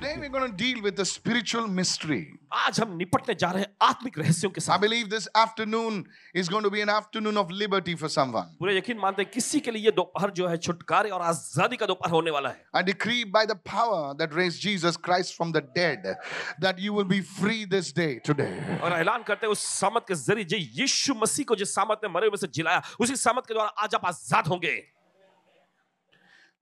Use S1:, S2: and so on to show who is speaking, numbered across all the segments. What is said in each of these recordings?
S1: Today we're going to deal with the spiritual mystery.
S2: आज हम निपटने जा रहे हैं आत्मिक रहस्यों के
S1: I
S2: साथ.
S1: believe this afternoon is going to be an afternoon of liberty for someone.
S2: पूरे यकीन मानते हैं किसी के लिए ये दोपहर जो है छुटकारे और आजादी का दोपहर होने वाला है.
S1: I decree by the power that raised Jesus Christ from the dead that you will be free this day, today.
S2: और ऐलान करते हैं उस सामत के जरिए जो यीशु मसीह को जिस सामत ने मरे हुए से जिलाया, उसी सामत के द्वारा आज आप आजाद होंगे.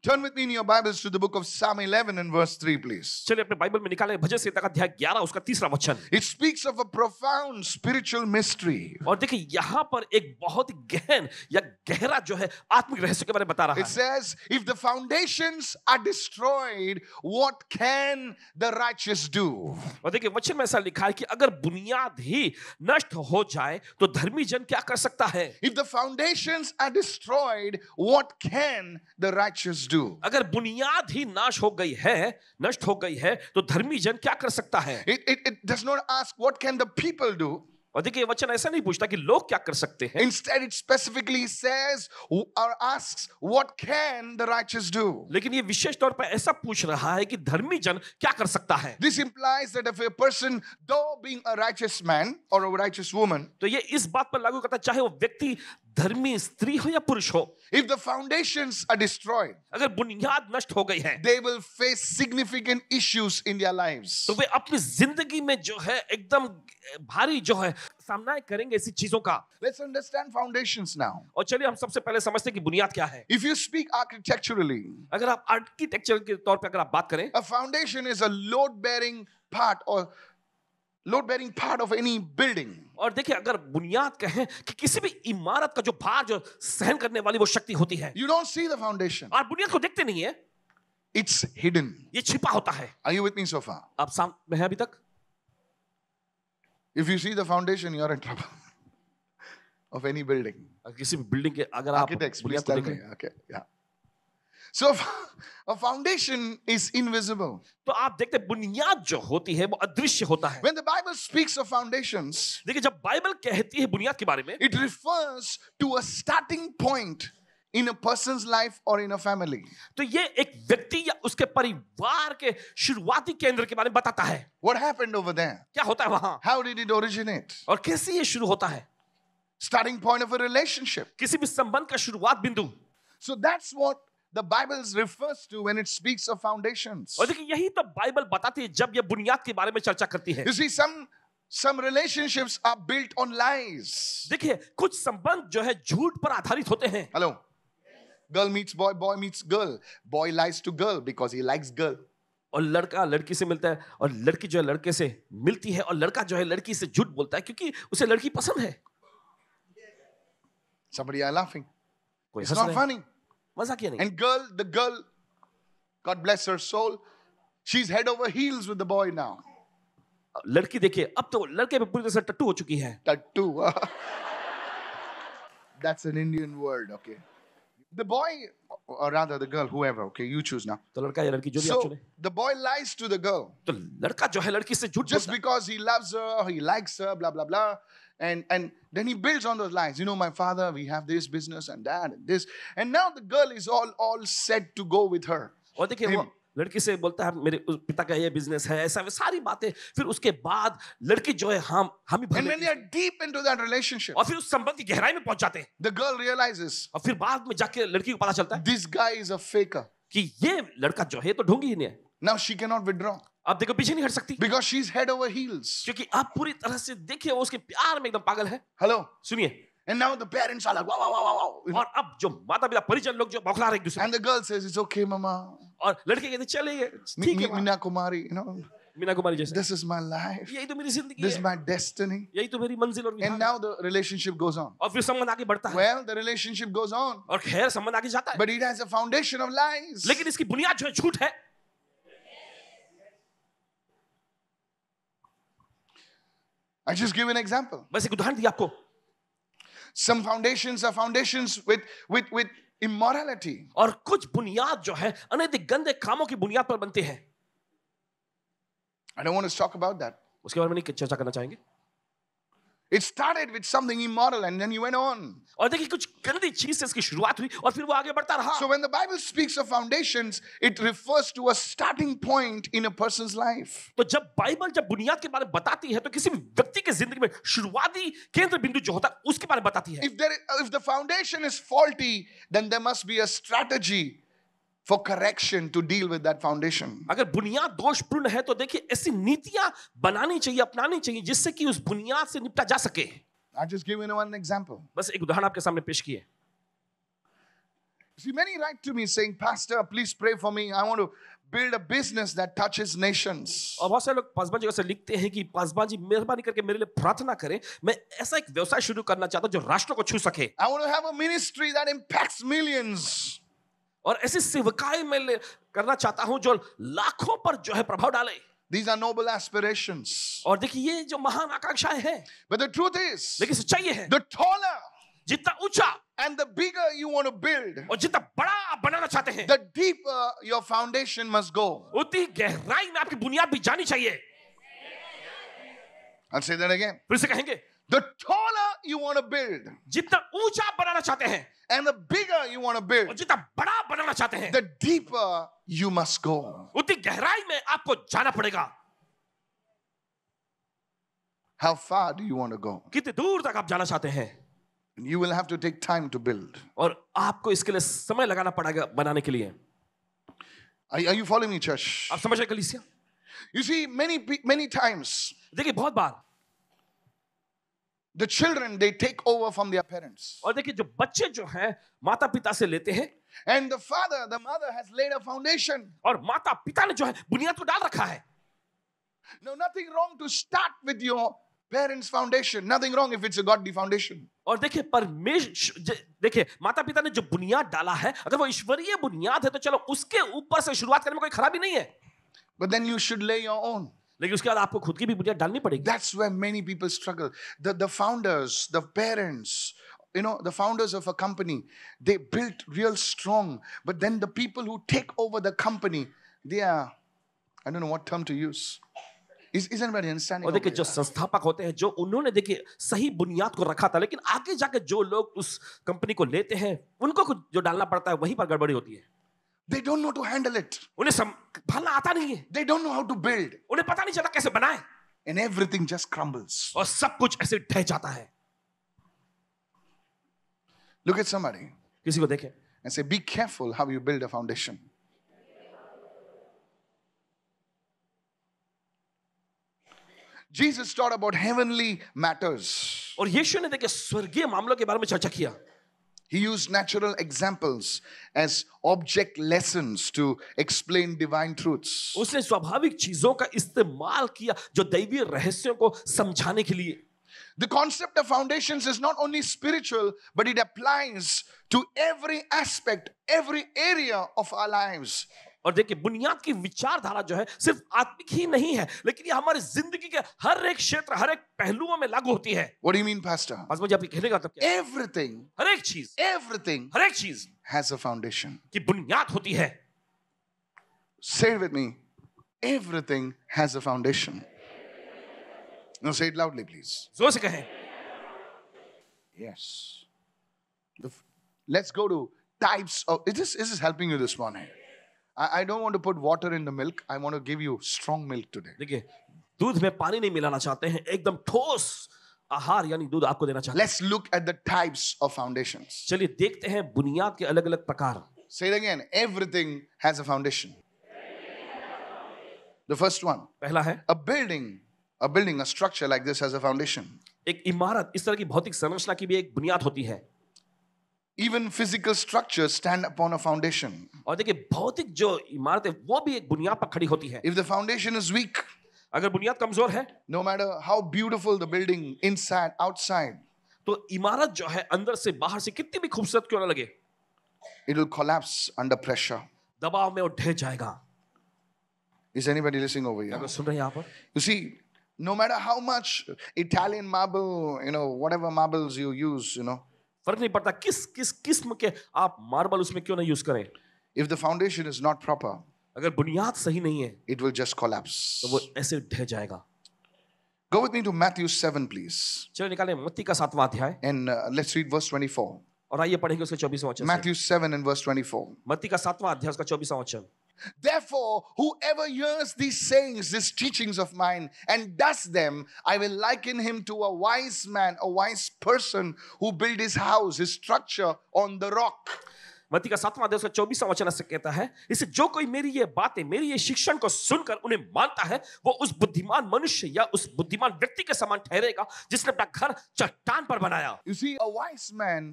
S1: Turn with me in your Bibles to the book of Psalm 11 and verse 3, please.
S2: चलिए अपने बाइबल में निकालें भजन संहिता का अध्याय 11 उसका 3रा वचन.
S1: It speaks of a profound spiritual mystery.
S2: और देखिए यहाँ पर एक बहुत ही गहन या गहरा जो है आत्मिक रहस्य के बारे में बता रहा
S1: It
S2: है.
S1: says, if the foundations are destroyed, what can the righteous do?
S2: और देखिए वचन में ऐसा लिखा है कि अगर बुनियाद ही नष्ट हो जाए तो धर्मी जन क्या कर सकता है.
S1: If the foundations are destroyed, what can the righteous do?
S2: अगर बुनियाद ही नाश हो गई है, नष्ट हो गई है, तो धर्मी जन क्या कर सकता है.
S1: It does not ask what can the people do.
S2: और देखिए वचन ऐसा नहीं पूछता कि लोग क्या कर सकते हैं.
S1: Instead, it specifically says or asks, what can the righteous do?
S2: लेकिन ये विशेष तौर पर ऐसा पूछ रहा है कि धर्मी जन क्या कर सकता है.
S1: This implies that if a person, though being a righteous man or a righteous woman,
S2: तो ये इस बात पर लागू करता है चाहे वो व्यक्ति धर्मी स्त्री हो या पुरुष हो,
S1: if the foundations are destroyed,
S2: अगर बुनियाद नष्ट हो गई है
S1: they will face significant issues in their lives.
S2: तो वे अपनी जिंदगी में जो है एकदम भारी जो है सामना करेंगे ऐसी चीजों का.
S1: Let's understand foundations now.
S2: और चलिए हम सबसे पहले समझते हैं कि बुनियाद क्या है.
S1: If you speak architecturally,
S2: अगर आप आर्किटेक्चर के तौर पे अगर आप बात करें,
S1: a foundation is a load-bearing part or load-bearing part of any building.
S2: और देखिए अगर बुनियाद कहें कि किसी भी इमारत का जो भार जो सहन करने वाली वो शक्ति होती है,
S1: You don't see the foundation.
S2: और बुनियाद को देखते नहीं है,
S1: It's hidden.
S2: ये छिपा होता है.
S1: Are you with me so far?
S2: आप सामने हैं अभी तक?
S1: If you see the foundation, you're in trouble of any building.
S2: किसी भी बिल्डिंग के अगर आप
S1: Architects, please
S2: बुनियाद को
S1: tell me.
S2: देखें,
S1: Okay, yeah. So a foundation is invisible.
S2: तो आप देखते हैं बुनियाद जो होती है वो अदृश्य होता है.
S1: When the Bible speaks of foundations,
S2: देखिए जब बाइबल कहती है बुनियाद के बारे में,
S1: it refers to a starting point in a person's life or in a family.
S2: तो ये एक व्यक्ति या उसके परिवार के शुरुआती केंद्र के बारे में बताता है.
S1: What happened over there?
S2: क्या होता है वहां
S1: How did it originate?
S2: और कैसे ये शुरू होता है.
S1: Starting point of a relationship.
S2: किसी भी संबंध का शुरुआत बिंदु.
S1: So that's what the Bible refers to when it speaks of foundations.
S2: और देखिए यही तो बाइबल बताती है जब ये बुनियाद के बारे में चर्चा करती है.
S1: You see, some relationships are built on lies.
S2: देखिए कुछ संबंध जो है झूठ पर आधारित होते हैं.
S1: Hello. Girl meets boy, boy meets girl. Boy lies to girl because he likes girl.
S2: और लड़का लड़की से मिलता है और लड़की जो है लड़के से मिलती है और लड़का जो है लड़की से झूठ बोलता है क्योंकि उसे लड़की पसंद है.
S1: Somebody are laughing.
S2: कोई
S1: It's
S2: हंस
S1: not
S2: रहा है.
S1: funny.
S2: मजाकिया नहीं.
S1: And the girl, God bless her soul, she's head over heels with the boy now.
S2: लड़की देखिए अब तो लड़के पे पूरी तरह से टट्टू हो चुकी है.
S1: Tattoo. That's an Indian word, okay. The boy, or rather the girl, whoever, okay, you choose now.
S2: तो लड़का या लड़की जो भी आप
S1: So
S2: चुने,
S1: the boy lies to the girl
S2: तो लड़का जो है लड़की से झूठ
S1: just
S2: बोलता है.
S1: because he loves her, he likes her, blah blah blah, and then he builds on those lies. You know, my father, we have this business and that and this, and now the girl is all set to go with her.
S2: और देखिए वो लड़की से बोलता है मेरे पिता का ये बिजनेस है ऐसा सारी बातें. फिर उसके बाद लड़की जो है हम ही भर
S1: And when
S2: लेती
S1: they
S2: है.
S1: are deep into that relationship,
S2: और फिर उस संबंध की गहराई में पहुंच जाते हैं.
S1: the girl realizes
S2: और फिर बाद में जाके लड़की को पता चलता है
S1: this guy is a faker.
S2: कि ये लड़का जो है तो ढोंगी ही नहीं है.
S1: Now she cannot withdraw
S2: आप देखो पीछे नहीं हट सकती
S1: because she's head over heels.
S2: क्योंकि आप पूरी तरह से देखिए वो उसके प्यार में एकदम पागल है.
S1: Hello.
S2: सुनिए.
S1: And now the parents are like, wow, wow, wow, wow, wow. You know?
S2: और अब जो माता पिता परिजन लोग जो बौखला रहे एक दूसरे
S1: And the girl says, it's okay, mama.
S2: और लड़के कहते चलेंगे ठीक है माँ.
S1: Meena Kumari, you know,
S2: Meena Kumari जैसे
S1: this is my life.
S2: यही तो मेरी जिंदगी
S1: This is
S2: है,
S1: my destiny.
S2: यही तो मेरी मंजिल और
S1: And
S2: विधान है.
S1: now the relationship goes on.
S2: और फिर संबंध आगे बढ़ता है
S1: Well, the relationship goes on,
S2: और खैर संबंध आगे जाता है.
S1: but it has a foundation of lies.
S2: लेकिन इसकी बुनियाद जो है झूठ है.
S1: I just give an example.
S2: बस एक उदाहरण दिया आपको.
S1: Some foundations are foundations with immorality.
S2: और कुछ बुनियाद जो है अनैतिक गंदे कामों की बुनियाद पर बनते हैं.
S1: I don't want to talk about that.
S2: उसके बारे में नहीं चर्चा करना चाहेंगे.
S1: It started with something immoral and then he went on.
S2: और देखिए कुछ गंदी चीज से इसकी शुरुआत हुई और फिर वो आगे बढ़ता रहा.
S1: So when the Bible speaks of foundations, it refers to a starting point in a person's life.
S2: तो जब बाइबल जब बुनियाद के बारे में बताती है तो किसी भी व्यक्ति के जिंदगी में शुरुआती केंद्र बिंदु जो होता है उसके बारे में बताती है.
S1: If the foundation is faulty, then there must be a strategy for correction to deal with that foundation.
S2: अगर बुनियाद दोषपूर्ण है तो देखिए ऐसी नीतियां बनानी चाहिए, अपनानी चाहिए जिससे कि उस बुनियाद से निपटा जा सके.
S1: I'll just give you one example.
S2: बस एक उदाहरण आपके सामने पेश किए.
S1: See, many write to me saying, Pastor, please pray for me. I want to build a business that touches nations.
S2: और बहुत सारे लोग पासवान जी से लिखते हैं कि पासवान जी मेहरबानी करके मेरे लिए प्रार्थना करें, मैं ऐसा एक व्यवसाय शुरू करना चाहता हूं जो राष्ट्रों को छू सके.
S1: I want to have a ministry that impacts millions.
S2: और ऐसी सेवकाई में करना चाहता हूं जो लाखों पर जो है प्रभाव डाले.
S1: These are noble aspirations.
S2: और देखिए ये जो महान आकांक्षाएं हैं,
S1: But the truth is,
S2: लेकिन सच्चाई ये है
S1: the taller
S2: जितना ऊंचा
S1: and the bigger you want to build,
S2: और जितना बड़ा आप बनाना चाहते हैं,
S1: the deeper your foundation must go.
S2: उतनी गहराई में आपकी बुनियाद भी जानी चाहिए.
S1: I'll say that again.
S2: फिर से कहेंगे,
S1: The taller you want to build
S2: जितना ऊंचा आप बनाना चाहते हैं
S1: and the bigger you want to
S2: और
S1: build,
S2: जितना बड़ा बनाना चाहते हैं,
S1: the deeper you must go.
S2: उतनी गहराई में आपको जाना पड़ेगा.
S1: How far do you want to go?
S2: कितनी दूर तक आप जाना चाहते हैं?
S1: You will have to take time to build.
S2: और आपको इसके लिए समय लगाना पड़ेगा बनाने के लिए.
S1: Are you following me, church?
S2: आप समझ रहे कलीसिया?
S1: You see, many times
S2: देखिए बहुत बार
S1: the children, they take over from their parents.
S2: और देखिए जो बच्चे जो हैं माता पिता से लेते हैं
S1: And the father, the mother has laid a foundation.
S2: और माता पिता ने जो है बुनियाद को डाल रखा है.
S1: No, nothing wrong to start with your parents' foundation. Nothing wrong if it's a godly foundation.
S2: और देखिए देखिए माता पिता ने जो बुनियाद डाला है अगर वो ईश्वरीय बुनियाद है तो चलो उसके ऊपर से शुरुआत करने में कोई खराबी नहीं है.
S1: But then you should lay your own.
S2: लेकिन उसके बाद आपको खुद की भी बुनियाद डालनी पड़ेगी.
S1: That's where many people struggle. The founders, the parents, the founders of a company, they built real strong. But then the people who take over the company, they are, I don't know what term to use. Is anybody understanding?
S2: और देखिए जो संस्थापक होते हैं जो उन्होंने देखिए सही बुनियाद को रखा था लेकिन आगे जाके जो लोग उस कंपनी को लेते हैं उनको कुछ जो डालना पड़ता है वहीं पर गड़बड़ी होती है.
S1: They don't know to handle it.
S2: उन्हें संभालना आता नहीं है.
S1: They don't know how to build.
S2: उन्हें पता नहीं चला कैसे बनाए.
S1: And everything just crumbles.
S2: और सब कुछ ऐसे ढह जाता है.
S1: Look at somebody
S2: किसी को देखें
S1: and say, be careful how you build a foundation. Jesus taught about heavenly matters.
S2: और यीशु ने देखिए स्वर्गीय मामलों के बारे में चर्चा किया.
S1: He used natural examples as object lessons to explain divine truths.
S2: उसने स्वाभाविक चीजों का इस्तेमाल किया जो दैवीय रहस्यों को समझाने के लिए.
S1: The concept of foundations is not only spiritual, but it applies to every aspect, every area of our lives.
S2: और देखिए बुनियाद की विचारधारा जो है सिर्फ आत्मिक ही नहीं है लेकिन ये हमारी जिंदगी के हर एक क्षेत्र हर एक पहलुओं में लागू होती है.
S1: What do you mean, Pastor?
S2: बस मुझे आपके कहने का मतलब क्या है?
S1: Everything
S2: हर एक चीज
S1: has a foundation.
S2: की बुनियाद होती है.
S1: Say it with me. Everything has a foundation. No, say it loudly, please.
S2: जोर से कहें.
S1: Yes. Let's go to types of. Is this helping you this morning? I don't want to put water in the milk. I want to give you strong milk today.
S2: देखिए दूध में पानी नहीं मिलाना चाहते हैं एकदम ठोस आहार यानी दूध आपको देना चाहते हैं.
S1: Let's look at the types of foundations.
S2: चलिए देखते हैं बुनियाद के अलग-अलग प्रकार.
S1: Say it again. Everything has a foundation. The first one.
S2: पहला है
S1: A building, a structure like this has a foundation.
S2: एक इमारत इस तरह की भौतिक संरचना की भी एक बुनियाद होती है.
S1: Even physical structures stand upon a foundation.
S2: और देखिए भौतिक जो इमारत है वो भी एक बुनियाद पर खड़ी होती है.
S1: If the foundation is weak,
S2: अगर बुनियाद कमजोर है,
S1: no matter how beautiful the building inside, outside,
S2: तो इमारत जो है अंदर से बाहर से कितनी भी खूबसूरत क्यों ना लगे,
S1: it will collapse under pressure.
S2: दबाव में वो ढह जाएगा.
S1: Is anybody listening over here?
S2: अगर सुन रहे हैं यहाँ पर,
S1: You see, no matter how much Italian marble, whatever marbles you use,
S2: फर्क नहीं पड़ता किस किस्म के आप मार्बल उसमें क्यों ना यूज करें,
S1: if the foundation is not proper,
S2: अगर बुनियाद सही नहीं है
S1: it will just collapse.
S2: तो वो ऐसे ढह जाएगा.
S1: Go with me to Matthew 7, please.
S2: चलो निकालें मत्ती का 7वां अध्याय
S1: And let's read verse 24.
S2: और आइए पढ़ेंगे उसके 24वां वचन से।
S1: Matthew 7 and verse 24.
S2: मत्ती का 7वां अध्याय उसका 24वां वचन।
S1: Therefore, whoever hears these sayings, these teachings of mine, and does them, I will liken him to a wise man, a wise person who built his house, his structure on the rock.
S2: मत्ती का 7वां अध्याय उसका 24वां वचन ऐसे कहता है, इसे जो कोई मेरी ये बातें, मेरी ये शिक्षण को सुनकर उन्हें मानता है, वो उस बुद्धिमान मनुष्य या उस बुद्धिमान व्यक्ति के समान ठहरेगा जिसने अपना घर चट्टान पर बनाया।
S1: You see, a wise man,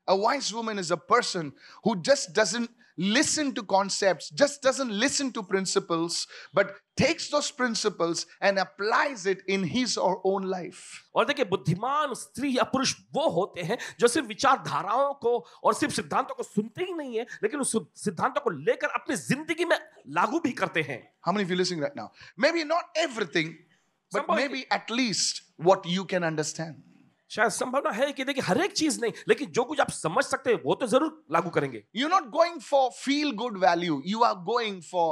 S1: a wise woman is a person who just doesn't listen to concepts, just doesn't listen to principles, but takes those principles and applies it in his or own life.
S2: और देखिए बुद्धिमान स्त्री या पुरुष वो होते हैं जो सिर्फ विचारधाराओं को और सिर्फ सिद्धांतों को सुनते ही नहीं है, लेकिन उस सिद्धांतों को लेकर अपनी जिंदगी में लागू भी करते हैं।
S1: How many of you listening right now? Maybe not everything, but
S2: Somebody-
S1: maybe at least what you can understand.
S2: शायद संभावना है कि देखिए हर एक चीज नहीं, लेकिन जो कुछ आप समझ सकते हैं वो तो जरूर लागू करेंगे।
S1: You're not going for feel good value. You are going for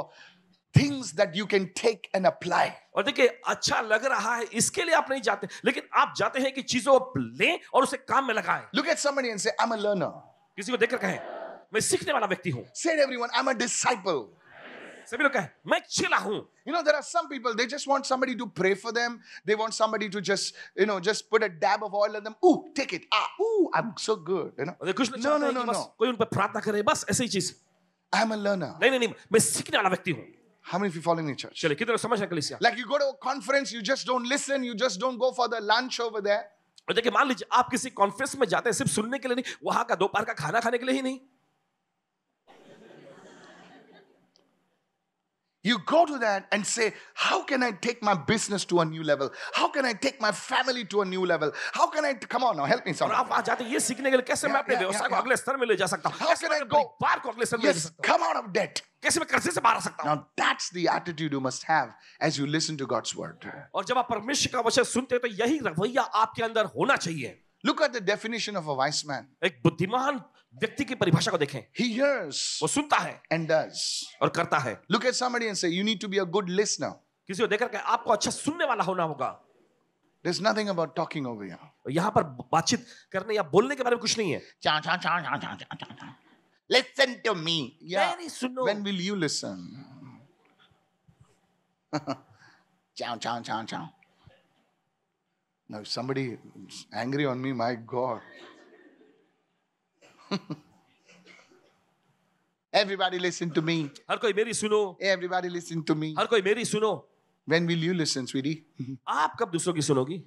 S1: things that you can take and apply.
S2: और देखिए अच्छा लग रहा है इसके लिए आप नहीं जाते, लेकिन आप जाते हैं कि चीजों को लें और उसे काम में लगाएं।
S1: Look at somebody and say, I'm a learner.
S2: किसी को देखकर कहें मैं सीखने वाला व्यक्ति हूं।
S1: Say to everyone, I'm a disciple.
S2: सभी लोग कहें मैं चेला हूं।
S1: You know, there are some people, they just want somebody to pray for them. They want somebody to just, just put a dab of oil on them. Ooh, take it. I'm so good.
S2: और कुछ लोग
S1: No,
S2: चाहते
S1: no,
S2: हैं
S1: no,
S2: कि बस
S1: no.
S2: कोई उन पर प्रार्थना करे, बस ऐसी ही चीज।
S1: I'm a learner.
S2: नहीं नहीं नहीं, मैं सीखने वाला व्यक्ति हूं।
S1: How many of you following me, church?
S2: चलिए कितने लोग समझ रहे हैं कलीसिया?
S1: Like you go to a conference, you just don't listen, you just don't go for the lunch over there.
S2: और देखिए मान लीजिए आप किसी कॉन्फ्रेंस में जाते हैं सिर्फ सुनने के लिए नहीं, वहां का दोपहर का खाना खाने के लिए ही नहीं।
S1: You go to that and say, how can I take my business to a new level? How can I take my family to a new level? How can I, come on now, help me
S2: और
S1: someone.
S2: आप वहां जाते हैं ये सीखने के लिए कैसे मैं अपने व्यवसाय को अगले स्तर में ले जा सकता हूं,
S1: How
S2: कैसे
S1: can
S2: मैं
S1: I
S2: अपने
S1: go?
S2: परिवार को अगले स्तर में ले जा
S1: Yes,
S2: सकता हूं,
S1: come out of debt.
S2: कैसे मैं कर्जे से बाहर आ सकता हूं।
S1: Now that's the attitude you must have as you listen to God's word.
S2: और जब आप परमेश्वर का वचन सुनते हैं तो यही रवैया आपके अंदर होना चाहिए।
S1: Look at the definition of a wise man.
S2: एक बुद्धिमान व्यक्ति की परिभाषा को देखें।
S1: He hears
S2: वो सुनता है
S1: and does.
S2: और करता है।
S1: Look at somebody and say, you need to be a good listener.
S2: किसी को देखकर के आपको अच्छा सुनने वाला होना होगा।
S1: There's nothing about talking over here.
S2: यहाँ पर बातचीत करने या बोलने के बारे में कुछ नहीं है।
S1: Listen to me. Yeah.
S2: मेरी सुनो।
S1: When will you listen? Chow, chow, chow, chow. Now, if somebody is angry on me, my God. Everybody listen to me.
S2: हर कोई मेरी सुनो।
S1: Everybody listen to me.
S2: हर कोई मेरी सुनो।
S1: When will you listen, sweetie?
S2: आप कब दूसरों की सुनोगी?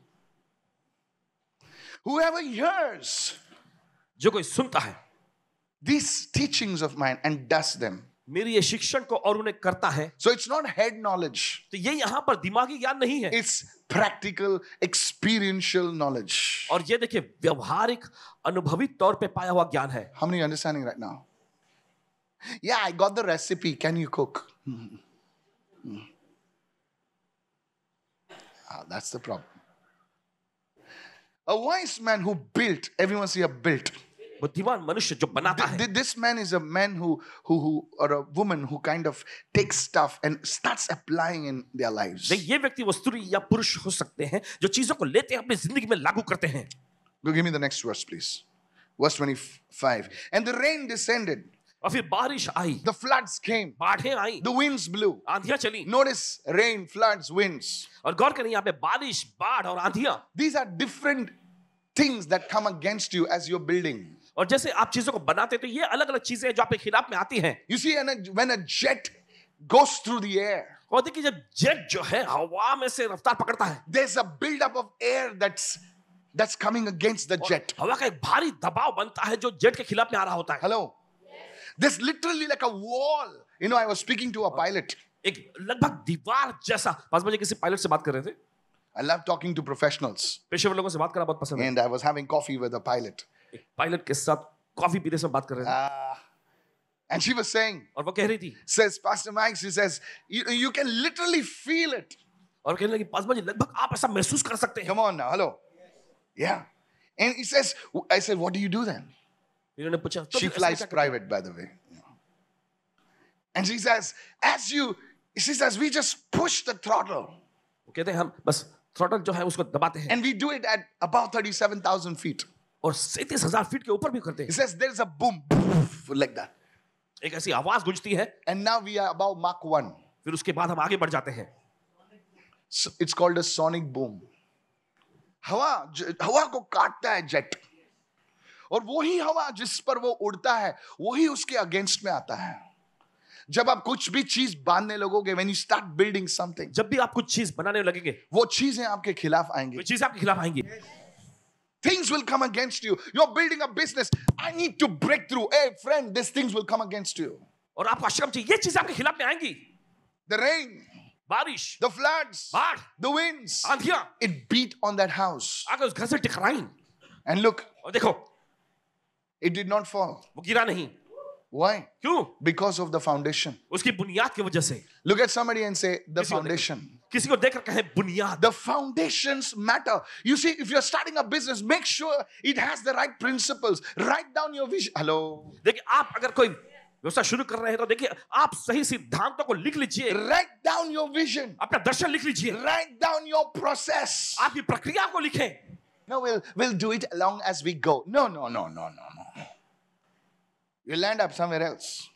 S1: Whoever hears
S2: जो कोई सुनता है
S1: these teachings of mine and does them.
S2: मेरी ये शिक्षण को और उन्हें करता है,
S1: So it's not head knowledge.
S2: तो ये यहाँ पर दिमागी ज्ञान नहीं है।
S1: It's practical, experiential knowledge.
S2: और ये देखिए व्यवहारिक अनुभवी तौर पे पाया हुआ ज्ञान है।
S1: How many are understanding right now? Yeah, I got the recipe. Can you cook? That's the problem. A wise man who built, everyone say a built.
S2: बुद्धिमान मनुष्य जो बनाता है,
S1: This man is a man who or a woman who kind of takes stuff and starts applying in their lives.
S2: ये व्यक्ति वो स्त्री या पुरुष हो सकते हैं जो चीजों को लेते हैं अपनी जिंदगी में लागू करते हैं।
S1: Go give me the next verse, please. Verse 25. And the rain descended.
S2: और फिर बारिश आई,
S1: The floods came.
S2: बाढ़ें I,
S1: The winds blew.
S2: आंधियां चली।
S1: Notice rain, floods, winds.
S2: और गौर करें यहाँ पे बारिश, बाढ़ और आंधियां।
S1: These are different things that come against you as you're building.
S2: और जैसे आप चीजों को बनाते हैं तो ये अलग अलग चीजें हैं जो आपके खिलाफ में आती हैं।
S1: You see, when a jet goes through the air,
S2: और देखिए जब जेट जो है हवा में से रफ्तार पकड़ता है,
S1: there's a buildup of air that's coming against the jet.
S2: हवा का एक भारी दबाव बनता है जो जेट के खिलाफ में आ रहा होता है।
S1: Hello? There's literally like a wall. I was speaking to a pilot.
S2: एक लगभग दीवार जैसा। 5 बजे किसी पायलट से बात कर रहे थे।
S1: I love talking to professionals.
S2: पेशेवर लोगों से बात करना बहुत पसंद है।
S1: And I was having coffee with a pilot.
S2: एक पायलट के साथ कॉफी पीते समय बात कर रहे थे
S1: And she was saying,
S2: और वो कह रही थी,
S1: says Pastor Mike, she says, you can literally feel it.
S2: और कहने लगी 5 बजे लगभग आप ऐसा महसूस कर सकते हैं।
S1: Come on now, hello. Yeah. And he says, I said, what do you do then?
S2: इन्होंने पूछा, तो
S1: She
S2: फिर ऐसा
S1: flies
S2: क्या करते
S1: private, by the way. And she says, we just push the throttle.
S2: हो? वो कहते हैं हम बस थ्रॉटल जो है उसको दबाते हैं
S1: And we do it at about 37,000 feet.
S2: और 37,000 फीट के ऊपर भी करते
S1: It
S2: हैं.
S1: says there's a boom, like that.
S2: एक ऐसी आवाज गूंजती है.
S1: And now we are about Mach 1.
S2: फिर उसके बाद हम आगे बढ़ जाते हैं.
S1: So it's called a sonic boom. हवा को काटता है जेट, और वही हवा जिस पर वो उड़ता है वही उसके अगेंस्ट में आता है. जब आप कुछ भी चीज बांधने लगोगे, when you start building something,
S2: जब भी आप कुछ चीज बनाने लगेंगे
S1: वो चीजें आपके खिलाफ आएंगी.
S2: वो चीजें आपके खिलाफ आएंगी.
S1: Things will come against you. You're building a business. I need to break through. Hey friend, these things will come against you.
S2: और आपको आश्रम चाहिए, ये चीजें आपके खिलाफ में आएंगी.
S1: The rain,
S2: बारिश,
S1: the floods,
S2: बाढ़,
S1: the winds,
S2: Andhiyan
S1: it beat on that house.
S2: आगे उस घर से टकराई.
S1: And look,
S2: और देखो
S1: it did not fall.
S2: वो गिरा नहीं.
S1: Why?
S2: क्यों?
S1: Because of the foundation.
S2: उसकी बुनियाद की वजह से.
S1: Look at somebody and say, the
S2: किसी को
S1: foundation.
S2: किसी को देखकर कहे बुनियाद.
S1: The foundations matter. You see, if you're starting a business, make sure it has the right principles. Write down your vision. Hello.
S2: देखिए आप अगर कोई व्यवसाय शुरू कर रहे हैं तो देखिए आप सही सिद्धांतों को लिख लीजिए.
S1: Write down your vision.
S2: अपना दर्शन लिख लीजिए.
S1: Write down your process.
S2: आपकी प्रक्रिया को लिखें.
S1: No, we'll do it along as we go. No. You'll end up somewhere else.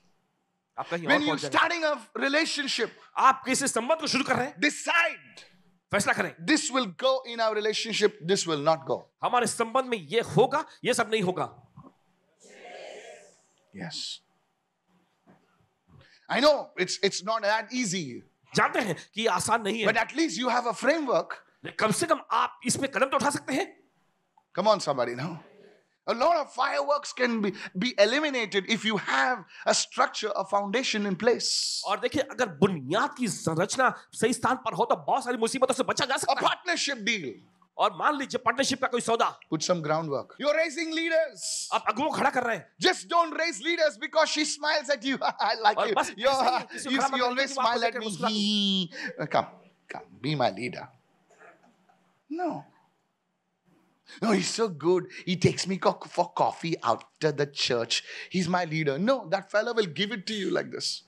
S2: आप कहीं और
S1: When you're
S2: पहुंच जाएंगे.
S1: starting a relationship,
S2: आप किसी संबंध को शुरू कर रहे हैं,
S1: decide
S2: फैसला करें.
S1: this will go in our relationship, this will not go.
S2: हमारे संबंध में ये होगा, ये सब नहीं होगा.
S1: Yes. I know it's not that easy,
S2: जानते हैं कि ये आसान नहीं
S1: but
S2: है.
S1: at least you have a framework.
S2: कम से कम आप इस पे कदम तो उठा सकते हैं.
S1: Come on, somebody now. A lot of fireworks can be eliminated if you have a structure, a foundation in place.
S2: और देखिए अगर बुनियाद की संरचना सही स्थान पर हो तो बहुत सारी मुसीबतों से बचा जा
S1: A
S2: सकता है.
S1: partnership deal.
S2: और मान लीजिए पार्टनरशिप का कोई सौदा,
S1: Put some groundwork. You're raising leaders.
S2: आप अगुओं को खड़ा कर रहे हैं.
S1: Just don't raise leaders because she smiles at you. I like
S2: और
S1: you.
S2: बस ऐसे ही किसी को
S1: You
S2: खड़ा मत
S1: always
S2: करिए कि वो आपको
S1: smile at
S2: देखकर
S1: me.
S2: मुस्कुराए.
S1: Come, be my leader. No, he's so good. He takes me for coffee after the church. He's my leader. No, that fella will give it to you like this.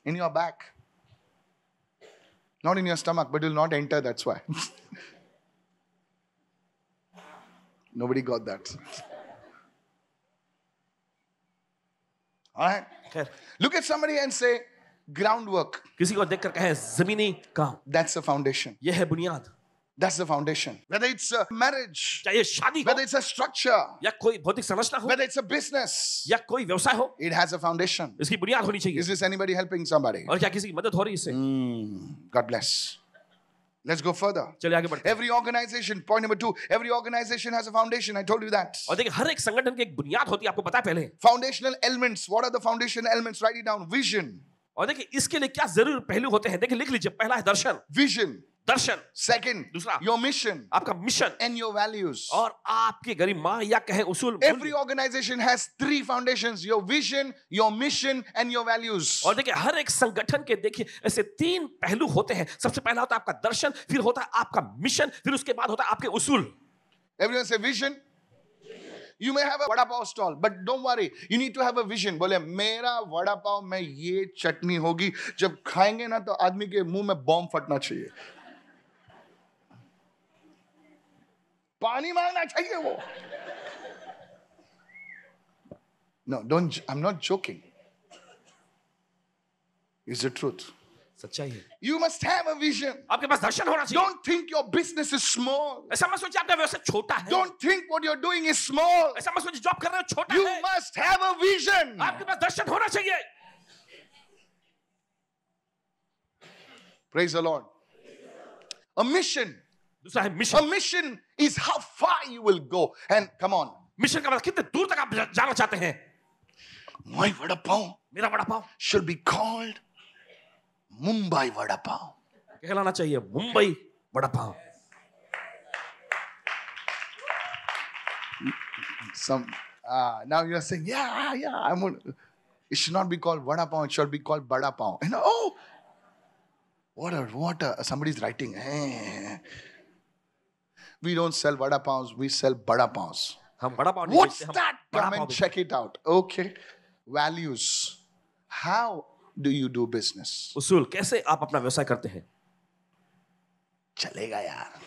S1: In your back. Not in your stomach, but it will not enter, that's why. Nobody got that. All right?
S2: खैर,
S1: Look at somebody and say, groundwork.
S2: किसी को देखकर कहे जमीनी काम,
S1: That's the foundation.
S2: ये है बुनियाद.
S1: That's the foundation. Whether it's a marriage,
S2: चाहे शादी हो
S1: whether it's a structure,
S2: या कोई भौतिक संरचना हो
S1: whether it's a business,
S2: या कोई व्यवसाय हो,
S1: it has a foundation.
S2: इसकी बुनियाद होनी चाहिए.
S1: Is this anybody helping somebody?
S2: और क्या किसी की मदद हो रही है इससे?
S1: God bless. Let's go further.
S2: चलिए आगे बढ़ते हैं.
S1: Every organization, point number 2, every organization has a foundation. I told you that.
S2: और देखिए हर एक संगठन की एक बुनियाद होती है, आपको पता है पहले.
S1: Foundational elements. What are the foundational elements? Write it down. Vision.
S2: और देखिए इसके लिए क्या जरूर पहलू होते हैं. देखिए लिख लीजिए. पहला है दर्शन.
S1: Vision.
S2: दर्शन.
S1: Second,
S2: दूसरा,
S1: your mission
S2: आपका मिशन
S1: and your values.
S2: और आपकी गरिमा या कहे उसूल.
S1: Every organization has 3 foundations: your vision, your mission, and your values.
S2: और देखिए हर एक संगठन के देखिए ऐसे 3 पहलू होते हैं. सबसे पहला होता है आपका दर्शन, फिर होता है आपका मिशन, फिर उसके बाद होता है आपके उसूल.
S1: Everyone say vision. You may have a vada pav stall, but don't worry. You need to have a vision. बोले मेरा वड़ा पाव में ये चटनी होगी. जब खाएंगे ना तो आदमी के मुंह में बॉम्ब फटना चाहिए. पानी मांगना चाहिए वो. No, don't. I'm not joking. It's the truth.
S2: सच्चाई है.
S1: You must have a vision.
S2: आपके पास दर्शन होना चाहिए.
S1: Don't think your business is small.
S2: ऐसा मत सोचिए आपका व्यवसाय छोटा है.
S1: Don't think what you're doing is small.
S2: ऐसा मत सोचिए जो आप कर रहे हो छोटा
S1: You
S2: है.
S1: must have a vision.
S2: आपके पास दर्शन होना चाहिए.
S1: Praise the Lord. A mission.
S2: दूसरा है
S1: A
S2: mission.
S1: mission is how far you will go. And come on.
S2: Mission का मतलब कितने दूर तक आप जाना चाहते हैं.
S1: My vada pav
S2: मेरा vada pav
S1: should be called Mumbai vada pav.
S2: कहलाना चाहिए Mumbai vada pav.
S1: Now you're saying, yeah, it should not be called vada pav, it should be called bada pav. And somebody's writing. We don't sell vada pavs, we sell bada pavs.
S2: हम वड़ा पाव नहीं
S1: What's
S2: बेचते, हम
S1: that?
S2: Vada
S1: Come
S2: pav
S1: and
S2: बेचते
S1: check it out. Okay. Values. How do you do business?
S2: हैं. उसूल कैसे आप अपना व्यवसाय करते हैं.
S1: चलेगा यार,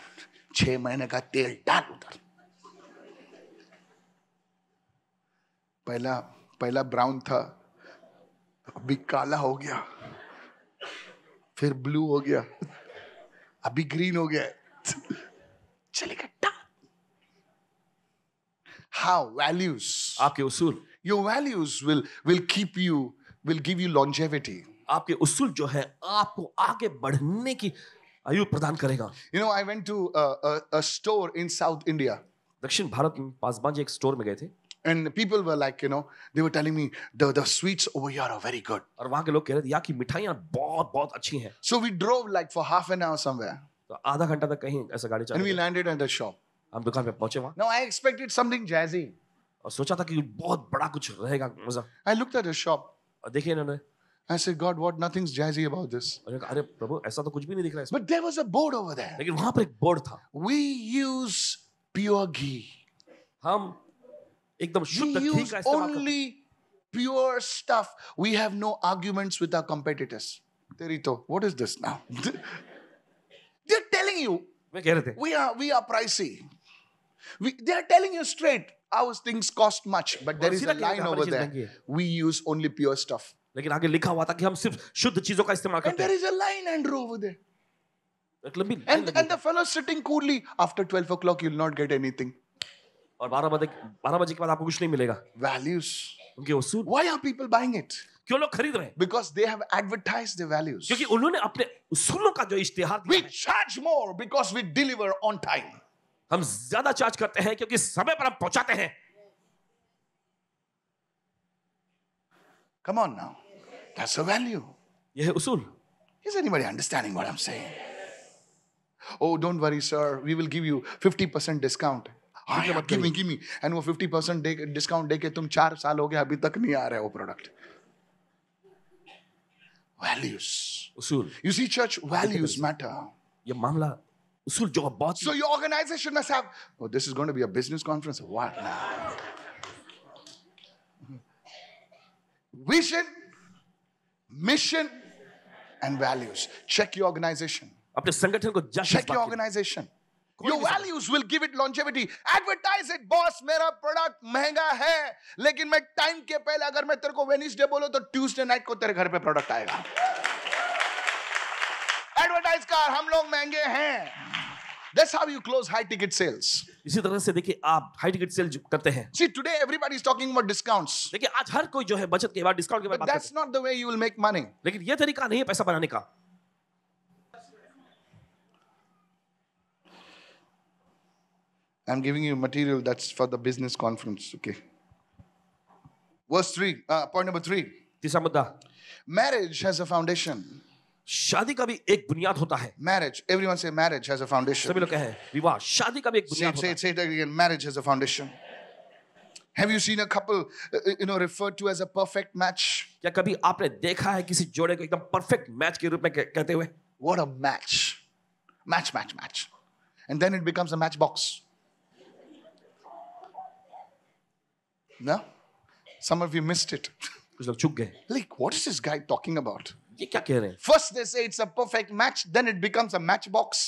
S1: 6 महीने का तेल डाल उधर। पहला ब्राउन था, अभी काला हो गया, फिर ब्लू हो गया, अभी ग्रीन हो गया, चलेगा डाल। How values,
S2: आपके उसूल,
S1: your values will keep you, will give you longevity.
S2: आपके उसूल जो है आपको आगे बढ़ने की आयु प्रदान करेगा।
S1: You know, I went to a store in South India,
S2: दक्षिण भारत में पासबांज एक स्टोर में गए थे
S1: and people were like, you know, they were telling me the sweets over here are very good.
S2: और वहां के लोग कह रहे थे यहाँ की मिठाइयाँ बहुत बहुत अच्छी हैं।
S1: So we drove like for half an hour somewhere,
S2: तो आधा घंटा तक कहीं ऐसा गाड़ी
S1: and we
S2: चला,
S1: landed at the shop.
S2: हम दुकान पे पहुंचे वहां
S1: Now I expected something jazzy.
S2: और सोचा था कि बहुत बड़ा कुछ रहेगा मजा।
S1: I looked at the shop.
S2: और देखिए इन्होंने,
S1: I said, God, what? Nothing's jazzy about this.
S2: और अरे प्रभु ऐसा तो कुछ भी नहीं दिख रहा है इसमें।
S1: But there was a board over there.
S2: लेकिन वहां पर एक बोर्ड था,
S1: We use pure ghee.
S2: हम एकदम
S1: We
S2: शुद्ध घी
S1: use
S2: का इस्तेमाल करते हैं।
S1: only pure stuff. We have no arguments with our competitors. Terito, what is this now? They're telling you
S2: वे कह रहे थे
S1: we are pricey. They are telling you straight, our things cost much, but there is a
S2: सीधा कह रहे थे,
S1: line
S2: हमारी
S1: over
S2: चीज महंगी
S1: there.
S2: है।
S1: We use only pure stuff.
S2: लेकिन आगे लिखा हुआ था कि हम सिर्फ शुद्ध चीजों का इस्तेमाल
S1: And
S2: करते
S1: there
S2: हैं।
S1: is a line, Andrew, over there.
S2: एक लंबी लाइन लगी
S1: And the fellow sitting coolly, after 12 o'clock, you'll not get anything.
S2: और 12 बजे के बाद आपको कुछ नहीं मिलेगा।
S1: Values.
S2: उनके उसूल,
S1: Why are people buying it?
S2: क्यों लोग खरीद रहे हैं?
S1: Because they have advertised their values.
S2: क्योंकि उन्होंने अपने उसूलों का जो इश्तिहार दिया
S1: We
S2: है,
S1: charge more because we deliver on time.
S2: हम ज्यादा चार्ज करते हैं क्योंकि समय पर हम पहुंचाते हैं।
S1: Come on now. That's a value.
S2: यह है उसूल।
S1: Is anybody understanding what I'm saying? Oh, don't worry, sir. We will give you 50% discount. हाँ यार, give me. And वो 50% discount देके तुम 4 साल हो गए अभी तक नहीं आ रहा है वो product. Values.
S2: उसूल,
S1: You see, church, values matter.
S2: ये मामला उसूल जो बहुत
S1: So your organization must have, oh, this is going to be a business conference. What now? Vision, mission, and values. Check your organization.
S2: अपने संगठन को जांच
S1: Check your
S2: परख
S1: organization.
S2: कोई
S1: Your
S2: भी संगठन।
S1: values will give it longevity. Advertise it, boss. मेरा product महंगा है, लेकिन मैं टाइम के पहले अगर मैं तेरे को वेडनेसडे बोलो तो ट्यूसडे नाइट को तेरे घर पे प्रोडक्ट आएगा. एडवर्टाइज कर, हम लोग महंगे हैं. That's how you close high ticket sales.
S2: इसी तरह से देखिए आप हाई टिकट सेल करते हैं।
S1: See, today everybody is talking about discounts.
S2: देखिए आज हर कोई जो है बचत के बाद डिस्काउंट के बाद
S1: But
S2: बात
S1: that's
S2: करता
S1: not the way you will make money.
S2: है। लेकिन ये तरीका नहीं है पैसा बनाने का।
S1: I'm giving you material that's for the business conference. Okay. Verse 3, point number 3.
S2: तीसरा मुद्दा,
S1: Marriage has a foundation.
S2: शादी का भी एक बुनियाद होता है।
S1: Marriage. Everyone say marriage has a foundation.
S2: सभी लोग कहें विवाह, शादी का भी एक
S1: Say
S2: बुनियाद
S1: it,
S2: होता
S1: say
S2: है।
S1: it, say it again. Marriage has a foundation. Have you seen a couple, referred to as a perfect match?
S2: क्या कभी आपने देखा है किसी जोड़े को एकदम परफेक्ट मैच के रूप में कहते हुए?
S1: What a match. Match. And then it becomes a matchbox. No? Some of you missed it.
S2: कुछ लोग चुप गए।
S1: Like, what is this guy talking about?
S2: ये क्या कह रहे हैं?
S1: First they say it's a perfect match, then it becomes a matchbox.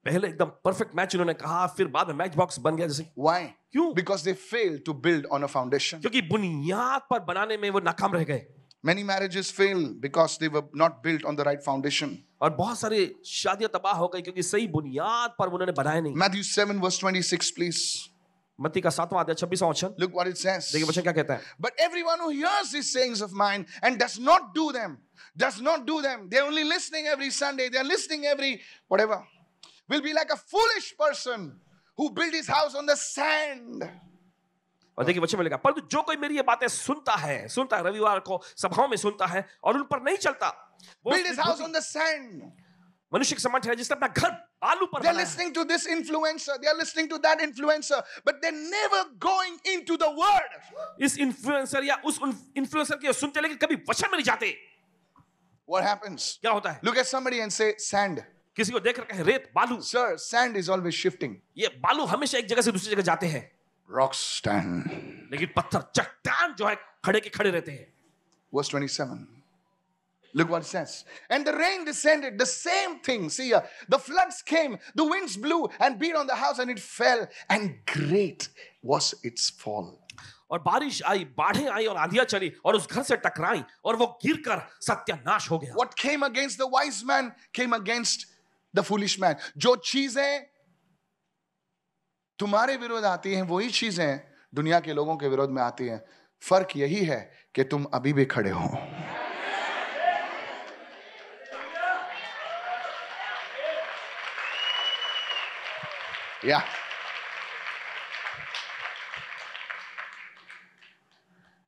S2: पहले एकदम परफेक्ट मैच उन्होंने कहा, फिर बाद में मैच बॉक्स बन गया जैसे।
S1: Why?
S2: क्यों?
S1: Because they failed to build on a foundation.
S2: क्योंकि बुनियाद पर बनाने में वो नाकाम रह गए।
S1: Many marriages fail because they were not built on the right foundation.
S2: और बहुत सारी शादियां तबाह हो गई क्योंकि सही बुनियाद पर उन्होंने बनाया नहीं।
S1: Matthew 7 verse 26, please.
S2: मत्ती का 7वां अध्याय 26वां वचन,
S1: Look what it says.
S2: देखिए वचन क्या कहता है?
S1: But everyone who hears these sayings of mine and does not do them, they're only listening every Sunday, they're listening every whatever, will be like a foolish person who built his house on the sand.
S2: और देखिए वचन में लिखा, परंतु जो कोई मेरी ये बातें सुनता है रविवार को सभाओं में सुनता है और उन पर नहीं चलता, वो
S1: Build his house on the sand.
S2: मनुष्य के समान है जिसने अपना घर बालू पर
S1: They're
S2: बनाया है।
S1: listening to this influencer, they're listening to that influencer, but they're never going into the word.
S2: इस इन्फ्लुएंसर या उस इन्फ्लुएंसर की सुनते लेकिन कभी वचन में नहीं जाते।
S1: What happens?
S2: क्या होता है?
S1: Look at somebody and say, sand.
S2: किसी को देख कर कहे रेत बालू,
S1: Sir, sand is always shifting.
S2: ये बालू हमेशा एक जगह से दूसरी जगह जाते हैं,
S1: Rocks stand.
S2: लेकिन पत्थर चट्टान जो है खड़े के खड़े रहते हैं।
S1: Verse 27. Look what it says. And the rain descended, the same thing. See, the floods came, the winds blew and beat on the house, and it fell, and great was its fall.
S2: और बारिश आई, बाढ़ें आई और आंधियां चली और उस घर से टकराई और वो गिरकर सत्यानाश हो गया.
S1: What came against the wise man came against the foolish man. जो चीजें तुम्हारे विरोध आती हैं, वही चीजें दुनिया के लोगों के विरोध में आती हैं. फर्क यही है कि तुम अभी भी खड़े हो. Yeah.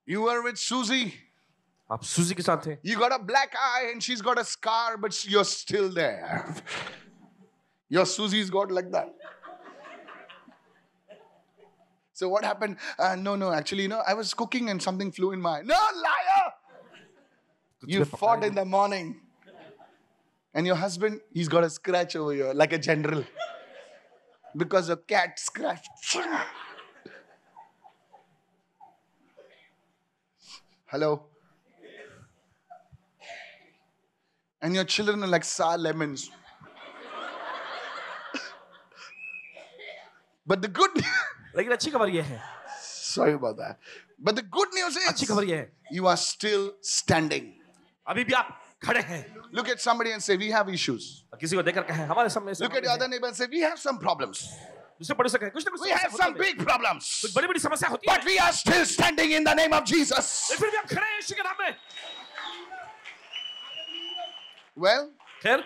S1: You were with Susie.
S2: आप सूजी के साथ थे.
S1: You got a black eye and she's got a scar, but you're still there. Your Susie's got like that. So what happened? No, actually, I was cooking and something flew in my eye. No, liar! You fought in the morning. And your husband, he's got a scratch over here, like a general. Because a cat scratched. Hello? And your children are like sour lemons. But the good
S2: लेकिन अच्छी खबर ये है.
S1: sorry about that. But the good news
S2: अच्छी
S1: is
S2: खबर ये है.
S1: you are still standing.
S2: अभी भी आप खड़े हैं.
S1: Look at somebody and say, we have issues.
S2: किसी को देखकर कहें हमारे सामने.
S1: Look at the other neighbor and say, we have some problems.
S2: दूसरे पड़ोसी कहें कुछ ना कुछ
S1: We have some big problems.
S2: कुछ बड़ी-बड़ी समस्या होती है.
S1: But we are still standing in the name of Jesus.
S2: फिर भी आप खड़े हैं यीशु के नाम में.
S1: Well,
S2: खैर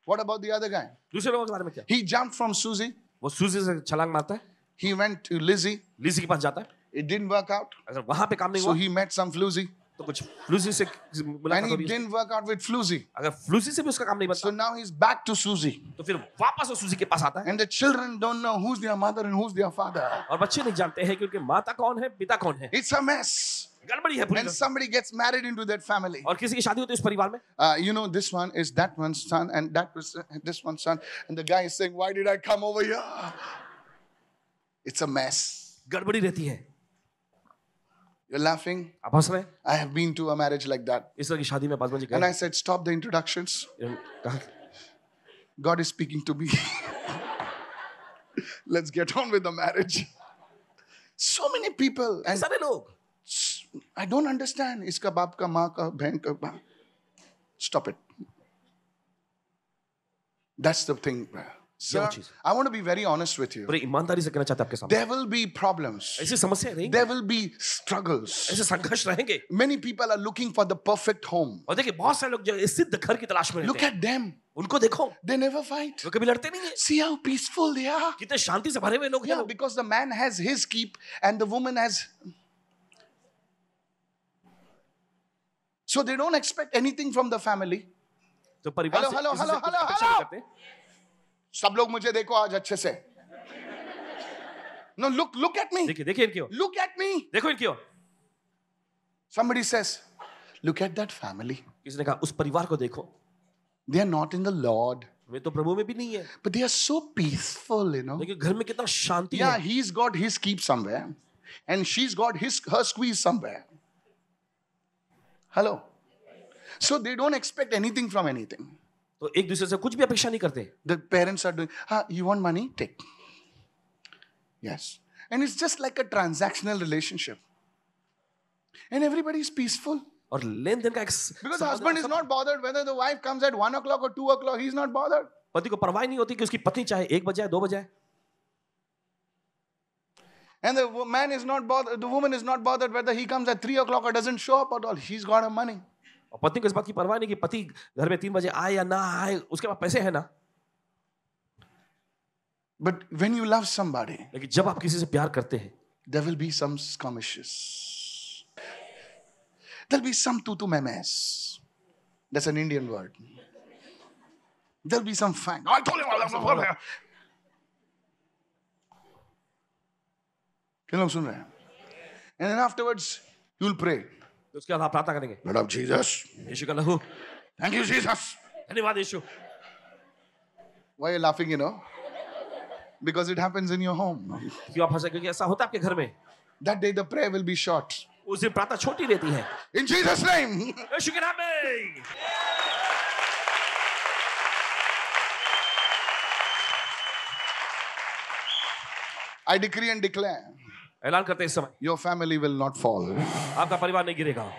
S1: what about the other guy?
S2: दूसरे लोगों के बारे में क्या?
S1: He jumped from Susie.
S2: वो सूजी से छलांग मारता है.
S1: He went to Lizzie.
S2: लीजी के पास जाता है.
S1: It didn't work out.
S2: अगर वहां पे काम नहीं
S1: So
S2: हुआ
S1: he met some floozy.
S2: तो कुछ फ्लूसी से
S1: And
S2: मुलाकात
S1: he
S2: होगी.
S1: didn't work out with floozy.
S2: अगर फ्लूसी से भी उसका काम नहीं
S1: So
S2: बनता
S1: now he's back to Susie.
S2: तो फिर वापस वो सूजी के पास आता है.
S1: And the children don't know who's their mother and who's their father.
S2: और बच्चे नहीं जानते हैं कि उनके माता कौन है, पिता कौन है.
S1: It's a mess.
S2: गड़बड़ी है पूरी.
S1: And somebody gets married into that family.
S2: और किसी की शादी होती है उस परिवार में.
S1: This one is that one's son, and that was this one's son. And the guy is saying, why did I come over here? It's a mess.
S2: गड़बड़ी रहती है.
S1: You're laughing?
S2: आप हंस रहे हैं.
S1: I have been to a marriage like that.
S2: इस तरह की शादी में पासवान जी
S1: And I
S2: गए.
S1: said, stop the introductions.
S2: कहा
S1: God is speaking to me. Let's get on with the marriage. So many people. And
S2: सारे लोग.
S1: I don't understand. Iska baap ka, maa ka, behen ka. Stop it. That's the thing. Sir, I want to be very honest with you.
S2: पूरी ईमानदारी से कहना चाहते हैं आपके सामने.
S1: There will be problems.
S2: ऐसी समस्या रहेंगी.
S1: There will be struggles.
S2: ऐसे संघर्ष रहेंगे.
S1: Many people are looking for the perfect home.
S2: और देखिए बहुत सारे लोग जो इस सिद्ध घर की तलाश में
S1: Look
S2: रहते हैं.
S1: at them.
S2: उनको देखो.
S1: They never fight.
S2: वो कभी लड़ते नहीं हैं.
S1: See how peaceful they are.
S2: कितने शांति से भरे हुए लोग हैं.
S1: Yeah, because the man has his keep and the woman has. So they don't expect anything from the family.
S2: तो परिवार से
S1: Hello,
S2: किसी से
S1: hello,
S2: कुछ
S1: hello,
S2: अपेक्षा
S1: hello.
S2: नहीं करते.
S1: सब लोग मुझे देखो आज अच्छे से. No, look at me.
S2: देखिए इनकी ओर.
S1: Look at me.
S2: देखो इनकी ओर.
S1: Somebody says, look at that family.
S2: किसी ने कहा उस परिवार को देखो.
S1: They are not in the Lord.
S2: वे तो प्रभु में भी नहीं है.
S1: But they are so peaceful,
S2: लेकिन घर में कितना शांति
S1: Yeah,
S2: है.
S1: he's got his keep somewhere. And she's got her squeeze somewhere. Hello. So they don't expect anything from anything.
S2: तो एक दूसरे से कुछ भी अपेक्षा नहीं करते.
S1: The parents are doing, you want money? Take. Yes. And it's just like a transactional relationship. And everybody is peaceful.
S2: और लेन देन का एक
S1: Because the husband is not bothered whether the wife comes at 1 o'clock or 2 o'clock. He's not bothered.
S2: पति को परवाह नहीं होती कि उसकी पत्नी चाहे 1 बजे 2 बजे.
S1: And the man is not bothered, the woman is not bothered whether he comes at 3 o'clock or doesn't show up at all. He's got her money.
S2: और पत्नी को इस बात की परवाह नहीं कि पति घर में 3 बजे आए या ना आए, उसके पास पैसे है ना.
S1: But when you love somebody,
S2: लेकिन जब आप किसी से प्यार करते हैं,
S1: there will be some skirmishes. There'll be some tutu memes. That's an Indian word. There'll be some fight. I told him. क्या लोग सुन रहे हैं? And then afterwards, you'll pray.
S2: तो उसके बाद आप प्रार्थना करेंगे.
S1: Blood of Jesus.
S2: यीशु का लहू.
S1: Thank you, Jesus.
S2: धन्यवाद यीशु.
S1: Why are you laughing, Because it happens in your home.
S2: क्यों आप हंसे? क्योंकि ऐसा होता है आपके घर में.
S1: That day the prayer will be short.
S2: उस दिन प्रार्थना छोटी रहती है।
S1: In Jesus' name.
S2: यीशु के नाम में।
S1: I decree and declare,
S2: ऐलान करते हैं इस समय
S1: your family will not fall.
S2: आपका परिवार नहीं गिरेगा।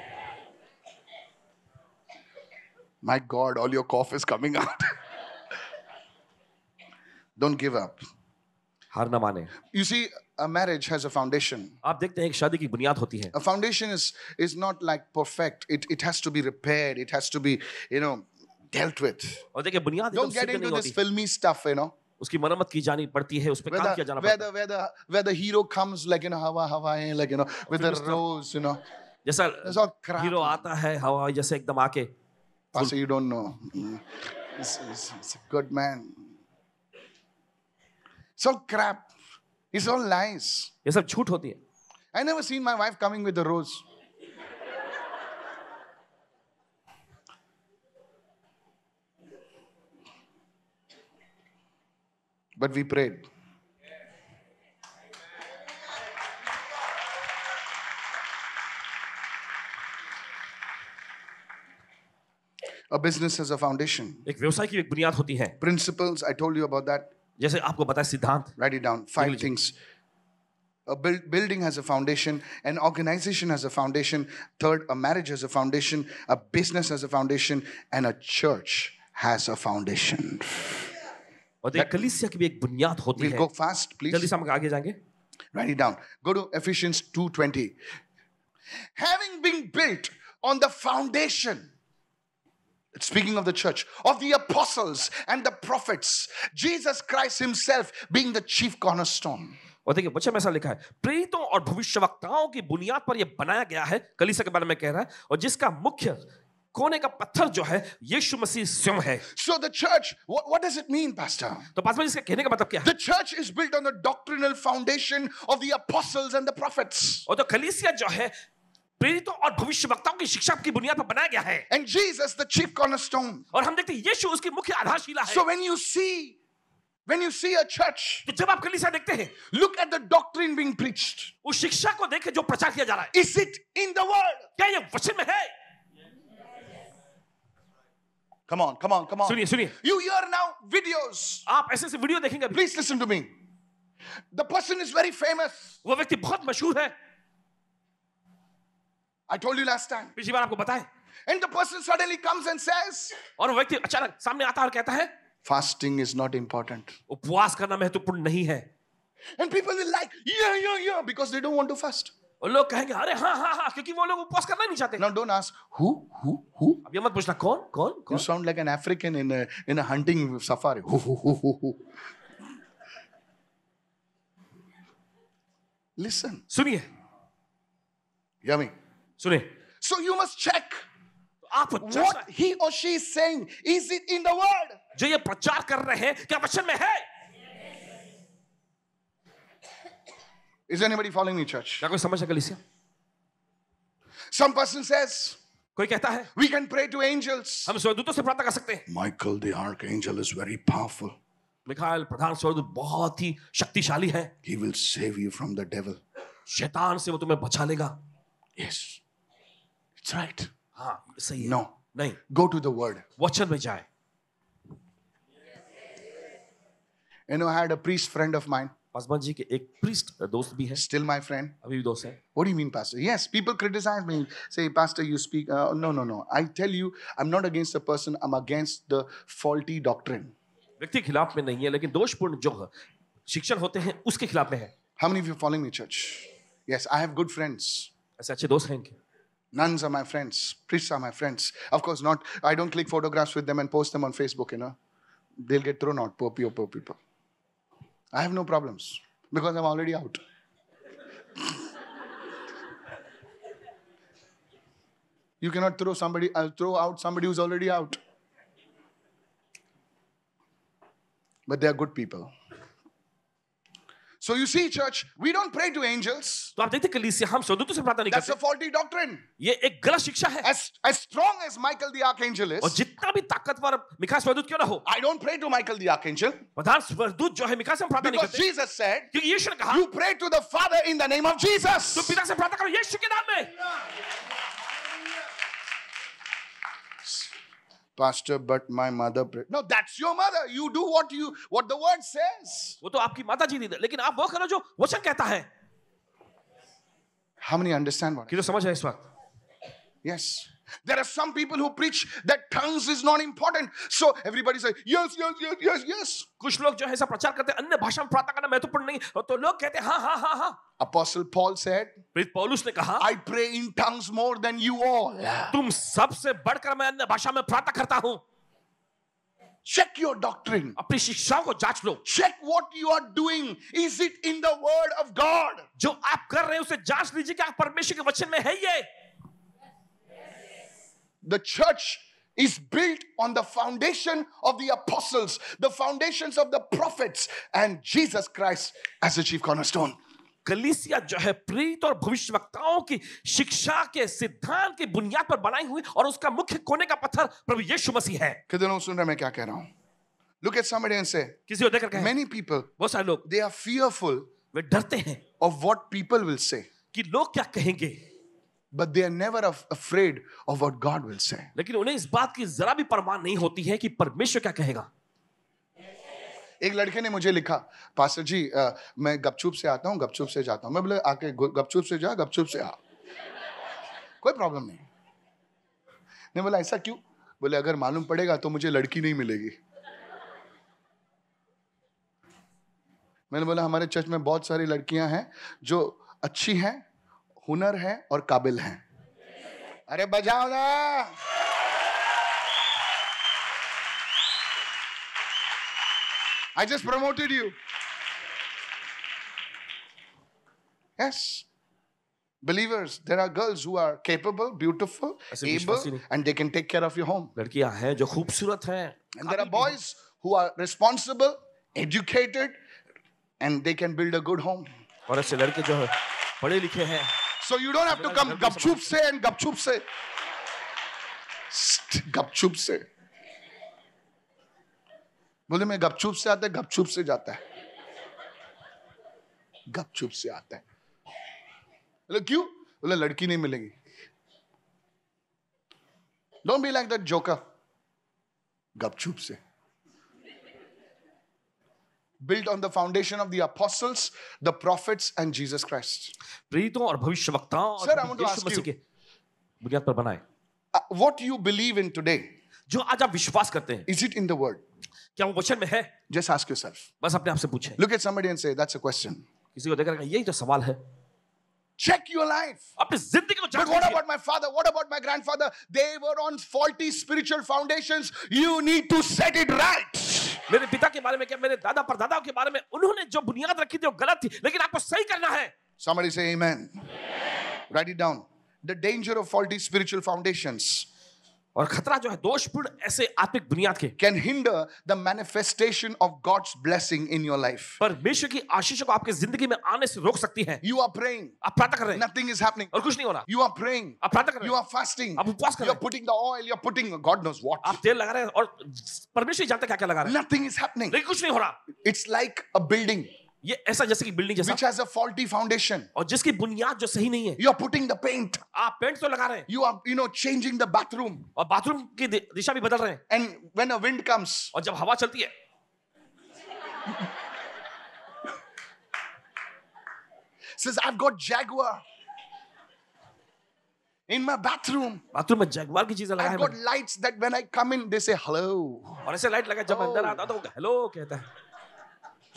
S1: My God, all your cough is coming out. Don't give up.
S2: हार न माने।
S1: You see, a marriage has a foundation.
S2: आप देखते हैं एक शादी की बुनियाद होती है।
S1: A foundation is not like perfect. It has to be repaired. It has to be, dealt with.
S2: और देखिए बुनियाद
S1: Don't
S2: एकदम
S1: get
S2: सिद्ध
S1: into
S2: नहीं
S1: this
S2: होती।
S1: filmy stuff,
S2: उसकी मरम्मत की जानी पड़ती है, उस पर काम किया जाना पड़ता है।
S1: Where the hero comes like, Hawaii, like, with a
S2: Mr.
S1: rose, It's
S2: जैसा
S1: all crap.
S2: हीरो आता है हवा जैसे एकदम आके।
S1: Pastor, you don't know. He's a good man. It's all crap. It's all lies.
S2: ये सब झूठ होती है।
S1: I never seen my wife coming with a rose. But we prayed. A business has a foundation.
S2: एक व्यवसाय की एक बुनियाद होती है।
S1: Principles, I told you about that.
S2: जैसे आपको पता है सिद्धांत।
S1: Write it down. 5 things. A building has a foundation. An organization has a foundation. Third, a marriage has a foundation. A business has a foundation. And a church has a foundation.
S2: और एक कलीसिया की भी एक बुनियाद होती
S1: We'll
S2: है।
S1: go fast, please.
S2: जल्दी से हम आगे जाएंगे।
S1: Write it down. Go to Ephesians 2:20. Having been built on the foundation, speaking of the church, of the apostles and the prophets, Jesus Christ himself being the chief cornerstone.
S2: और देखिए वचन में ऐसा लिखा है, प्रेरितों और भविष्यवक्ताओं की बुनियाद पर यह बनाया गया है। कलीसिया के बारे में कह रहा है, और जिसका मुख्य कोने का पत्थर जो है यीशु मसीह स्वयं है।
S1: So the church, what does it mean, Pastor?
S2: तो पास में इसका कहने का मतलब क्या है?
S1: The church is built on the doctrinal foundation of the apostles and the prophets.
S2: और तो कलीसिया जो है प्रेरितों और भविष्यवक्ताओं की शिक्षा की बुनियाद पर बनाया गया है।
S1: And Jesus, the chief cornerstone.
S2: और हम देखते हैं यीशु उसकी मुख्य आधारशिला है।
S1: So when you see a church,
S2: तो जब आप कलीसिया देखते हैं,
S1: look at the doctrine being preached.
S2: उस शिक्षा को देखें जो प्रचार किया जा रहा है।
S1: Is it in the word?
S2: क्या ये वचन में है?
S1: Come on.
S2: सुनिए।
S1: You hear now videos.
S2: आप ऐसे ऐसे वीडियो देखेंगे अभी।
S1: Please listen to me. The person is very famous.
S2: वो व्यक्ति बहुत मशहूर है।
S1: I told you last time.
S2: पिछली बार आपको बताएं।
S1: And the person suddenly comes and says,
S2: और वो व्यक्ति अचानक सामने आता है और कहता है,
S1: fasting is not important.
S2: उपवास करना महत्वपूर्ण नहीं है।
S1: And people will like, yeah, because they don't want to fast.
S2: और लोग कहेंगे अरे हाँ, क्योंकि वो लोग उपवास करना नहीं चाहते।
S1: Now don't ask, who?
S2: अब ये मत पूछना कौन?
S1: You sound like an African in a hunting safari. Who. Listen.
S2: सुनिए।
S1: Hear me.
S2: सुनिए।
S1: So you must check
S2: आपको
S1: what he or she is saying. Is it in the word?
S2: जो ये प्रचार कर रहे हैं क्या वचन में है?
S1: Is anybody following me, church?
S2: क्या कोई समझ है कलीसिया?
S1: Some person says,
S2: कोई कहता है
S1: we can pray to angels.
S2: हम स्वर्गदूतों से प्रार्थना कर सकते हैं।
S1: Michael the archangel is very powerful.
S2: मिखाएल प्रधान स्वर्गदूत बहुत ही शक्तिशाली है।
S1: He will save you from the devil.
S2: शैतान से वो तुम्हें बचा लेगा।
S1: Yes. It's right.
S2: हाँ सही है।
S1: No.
S2: नहीं,
S1: Go to the word.
S2: वचन में जाए।
S1: I had a priest friend of mine,
S2: Paswan ji के एक प्रीस्ट दोस्त भी है,
S1: still my friend.
S2: अभी भी दोस्त है।
S1: What do you mean, Pastor? Yes, people criticize me. Say, Pastor, you speak. No. I tell you, I'm not against the person. I'm against the faulty doctrine.
S2: व्यक्ति के खिलाफ में नहीं है, लेकिन दोषपूर्ण जो शिक्षण होते हैं उसके खिलाफ में है।
S1: How many of you are following me, church? Yes, I have good friends.
S2: ऐसे अच्छे दोस्त हैं इनके।
S1: Nuns are my friends. Priests are my friends. Of course not. I don't click photographs with them and post them on Facebook, They'll get thrown out, poor people. I have no problems because I'm already out. You cannot throw out somebody who's already out. But they are good people. So you see, church, we don't pray to angels.
S2: तो आप देखते कलीसिया हम स्वर्गदूतों से प्रार्थना नहीं
S1: That's a
S2: करते.
S1: faulty doctrine.
S2: ये एक गलत शिक्षा है.
S1: As strong as Michael the archangel
S2: और
S1: is,
S2: जितना भी ताकतवर मिखा स्वर्गदूत क्यों ना हो,
S1: I don't pray to Michael the archangel
S2: प्रधान स्वर्गदूत जो है मिखा से हम प्रार्थना नहीं
S1: because
S2: करते.
S1: Jesus said,
S2: क्योंकि यीशु ने कहा,
S1: you pray to the Father in the name of
S2: तो
S1: Jesus.
S2: पिता से प्रार्थना करो यीशु के नाम में.
S1: Pastor, but my mother prayed. No, that's your mother. You do what the word says.
S2: वो तो आपकी माता जी थी, लेकिन आप वो करो जो वचन कहता है.
S1: How many understand what?
S2: कि तो समझ है इस वक्त.
S1: Yes. There are some people who preach that tongues is not important. So everybody say, yes, yes, yes, yes, yes.
S2: कुछ लोग जो है ऐसा प्रचार करते हैं अन्य भाषा में प्रार्थना करना महत्वपूर्ण नहीं, तो लोग कहते हैं हाँ हाँ हाँ हाँ.
S1: Apostle Paul said,
S2: प्रेरित पौलुस ने कहा,
S1: I pray in tongues more than you all.
S2: तुम सबसे बढ़कर मैं अन्य भाषा में प्रार्थना करता हूँ.
S1: Check your doctrine.
S2: अपनी शिक्षाओं को जांच लो.
S1: Check what you are doing. Is it in the word of God?
S2: जो आप कर रहे हैं उसे जांच लीजिए कि आप परमेश्वर के वचन में है ये.
S1: The church is built on the foundation of the apostles, the foundations of the prophets, and Jesus Christ as the chief cornerstone.
S2: कलीसिया जो है प्रेरित और भविष्यवक्ताओं की शिक्षा के सिद्धांत की बुनियाद पर बनाई हुई और उसका मुख्य कोने का पत्थर प्रभु यीशु मसीह है.
S1: कितने लोग सुन रहे हैं मैं क्या कह रहा हूं? Look at somebody and say,
S2: किसी को देखकर कहें,
S1: many people,
S2: बहुत सारे लोग
S1: they are fearful
S2: वे डरते हैं
S1: of what people will say,
S2: कि लोग क्या कहेंगे,
S1: but they are never afraid of what God will say.
S2: लेकिन उन्हें इस बात की जरा भी परवाह नहीं होती है कि परमेश्वर क्या कहेगा.
S1: एक लड़के ने मुझे लिखा, पास्टर जी मैं गपचुप से आता हूँ, गपचुप से जाता हूँ. मैं बोले आके गपचुप से जा, गपचुप से आ, कोई प्रॉब्लम नहीं. नहीं बोला ऐसा क्यों? बोले अगर मालूम पड़ेगा तो मुझे लड़की नहीं मिलेगी. मैंने बोला हमारे चर्च में बहुत सारी लड़कियां हैं जो अच्छी हैं, हुनर है और काबिल हैं. अरे बजाओ ना. I just promoted you. Yes. Believers, there are girls who are capable, beautiful, able, and they can take care of your home.
S2: लड़कियां हैं जो खूबसूरत हैं.
S1: And there are boys who are responsible, educated, and they can build a good home.
S2: और ऐसे लड़के जो है पढ़े लिखे हैं.
S1: So you don't have to come gupchup se and gupchup se. Gupchup se. बोले मैं गपचुप से आता है, गपचुप से जाता है. गपचुप से आता है. बोले क्यों? बोले लड़की नहीं मिलेगी. Don't be like that joker. गपचुप से. Built on the foundation of the apostles, the prophets, and Jesus Christ.
S2: प्रेरितों और भविष्यवक्ताओं
S1: Sir, I
S2: और
S1: want to
S2: Yeshu
S1: ask
S2: Masih
S1: you,
S2: के बुनियाद पर बनाए.
S1: what you believe in today,
S2: जो आज आप विश्वास करते हैं,
S1: is it in the word?
S2: क्या वो वचन में है?
S1: Just ask yourself.
S2: बस अपने आप से पूछें.
S1: Look at somebody and say, that's a question.
S2: किसी को देखकर कहें, यही तो सवाल है.
S1: Check your life.
S2: अपनी जिंदगी को
S1: But
S2: जांच
S1: what
S2: लीजिए.
S1: about my father? What about my grandfather? They were on faulty spiritual foundations. You need to set it right.
S2: मेरे पिता के बारे में क्या, मेरे दादा परदादाओं के बारे में उन्होंने जो बुनियाद रखी थी वो गलत थी, लेकिन आपको सही करना है.
S1: Somebody say amen. Write it down. The danger of faulty spiritual foundations
S2: और खतरा जो है दोषपूर्ण ऐसे आत्मिक बुनियाद के
S1: can hinder the manifestation of God's blessing in your life.
S2: परमेश्वर की आशीष को आपके जिंदगी में आने से रोक सकती है.
S1: You are praying.
S2: आप प्रार्थना कर रहे हैं
S1: Nothing is happening.
S2: और कुछ नहीं हो रहा.
S1: You are praying.
S2: आप प्रार्थना कर रहे
S1: You
S2: हैं,
S1: are fasting.
S2: आप उपवास कर
S1: You are
S2: रहे हैं,
S1: putting the oil. You are putting God knows what.
S2: आप तेल लगा रहे हैं और परमेश्वर ही जानता है क्या क्या लगा रहे हैं,
S1: Nothing is happening.
S2: लेकिन कुछ नहीं हो रहा.
S1: It's like a building
S2: ये ऐसा जैसे कि बिल्डिंग
S1: which
S2: जैसा,
S1: has a faulty foundation.
S2: और जिसकी बुनियाद जो सही नहीं है.
S1: You are putting the paint.
S2: आप पेंट तो लगा रहे हैं
S1: You are, changing the bathroom.
S2: और बाथरूम की दिशा भी बदल रहे हैं,
S1: And when a wind comes,
S2: और जब हवा चलती है
S1: says, I've got Jaguar in my bathroom.
S2: Bathroom में जगवार की चीजें
S1: I've
S2: लगाए
S1: got
S2: हैं,
S1: lights that when I come in, they say hello.
S2: और ऐसे लाइट लगा जब अंदर आता है तो वो हेलो कहता है.